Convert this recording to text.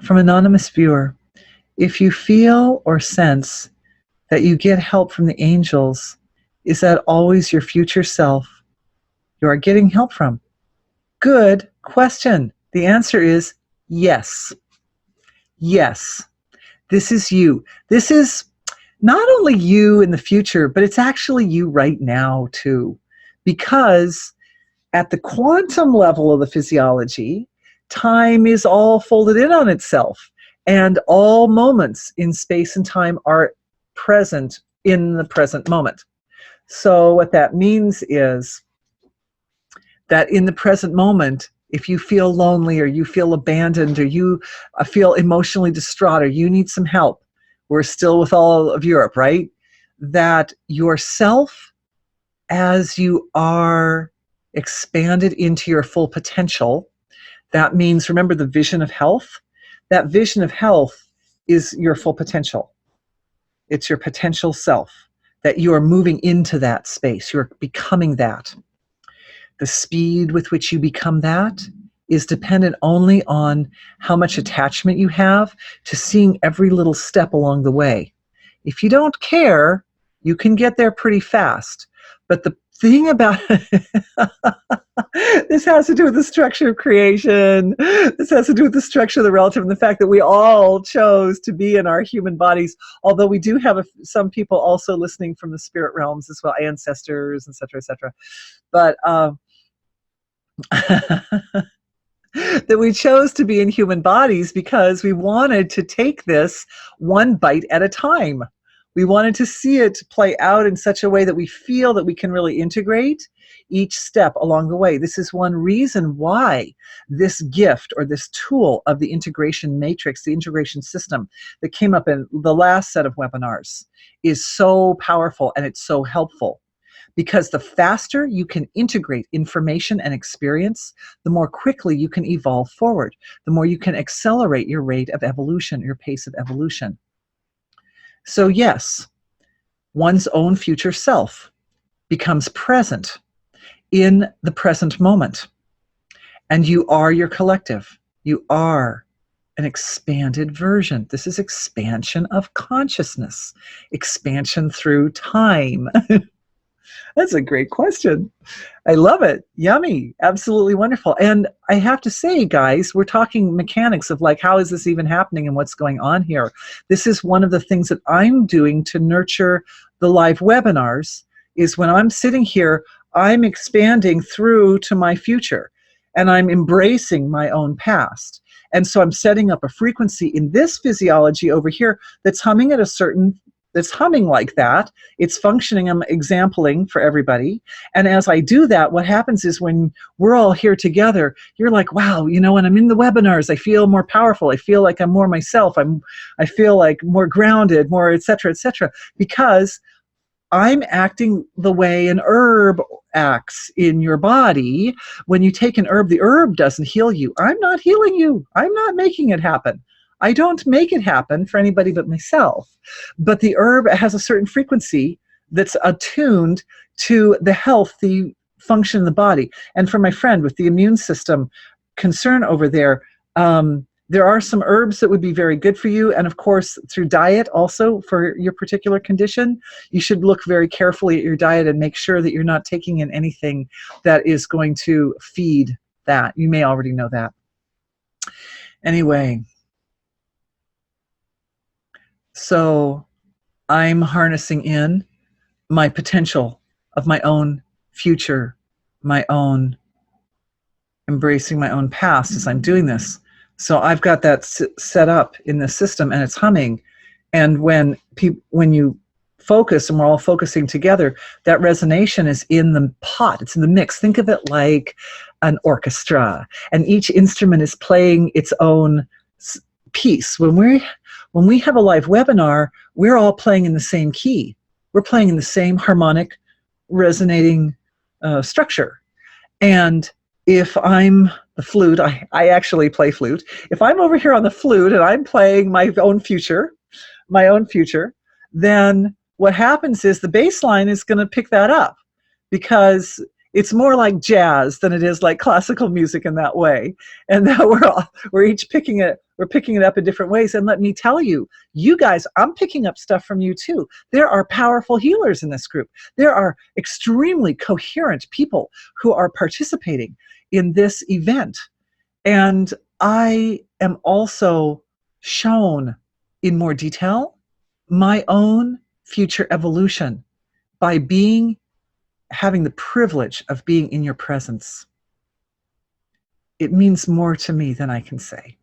From anonymous viewer, if you feel or sense that you get help from the angels, is that always your future self you are getting help from? Good question. The answer is yes. Yes. This is you. This is not only you in the future, but it's actually you right now too. Because at the quantum level of the physiology, time is all folded in on itself, and all moments in space and time are present in the present moment. So what that means is that in the present moment, if you feel lonely or you feel abandoned or you feel emotionally distraught or you need some help, we're still with all of Europe, right? That yourself, as you are expanded into your full potential, that means, remember the vision of health? That vision of health is your full potential. It's your potential self, that you are moving into that space. You're becoming that. The speed with which you become that is dependent only on how much attachment you have to seeing every little step along the way. If you don't care, you can get there pretty fast. But the thing about this has to do with the structure of creation. This has to do with the structure of the relative and the fact that we all chose to be in our human bodies, although we do have some people also listening from the spirit realms as well, ancestors, etc., etc. But that we chose to be in human bodies because we wanted to take this one bite at a time. We wanted to see it play out in such a way that we feel that we can really integrate each step along the way. This is one reason why this gift or this tool of the integration matrix, the integration system that came up in the last set of webinars is so powerful and it's so helpful. Because the faster you can integrate information and experience, the more quickly you can evolve forward, the more you can accelerate your rate of evolution, your pace of evolution. So yes, one's own future self becomes present in the present moment. And you are your collective. You are an expanded version. This is expansion of consciousness, expansion through time. That's a great question. I love it. Yummy. Absolutely wonderful. And I have to say, guys, we're talking mechanics of like, how is this even happening and what's going on here? This is one of the things that I'm doing to nurture the live webinars is when I'm sitting here, I'm expanding through to my future and I'm embracing my own past. And so I'm setting up a frequency in this physiology over here that's humming at a certain that's humming like that. It's functioning, I'm exampling for everybody. And as I do that, what happens is when we're all here together, you're like, wow, you know, when I'm in the webinars, I feel more powerful. I feel like I'm more myself. I feel like more grounded, more et cetera, because I'm acting the way an herb acts in your body. When you take an herb, the herb doesn't heal you. I'm not healing you. I'm not making it happen. I don't make it happen for anybody but myself. But the herb has a certain frequency that's attuned to the healthy function of the body. And for my friend with the immune system concern over there, there are some herbs that would be very good for you. And of course, through diet also for your particular condition, you should look very carefully at your diet and make sure that you're not taking in anything that is going to feed that. You may already know that. Anyway. So I'm harnessing in my potential of my own future, my own embracing my own past as I'm doing this. So I've got that set up in the system and it's humming. And when you focus and we're all focusing together, that resonation is in the pot, it's in the mix. Think of it like an orchestra and each instrument is playing its own piece. When we have a live webinar, we're all playing in the same key. We're playing in the same harmonic, resonating structure. And if I'm the flute, I actually play flute. If I'm over here on the flute and I'm playing my own future, then what happens is the bass line is going to pick that up because It's more like jazz than it is like classical music in that way. And that we're each picking it up in different ways. And let me tell you, you guys, I'm picking up stuff from you too. There are powerful healers in this group. There are extremely coherent people who are participating in this event. And I am also shown in more detail my own future evolution by having the privilege of being in your presence. It means more to me than I can say.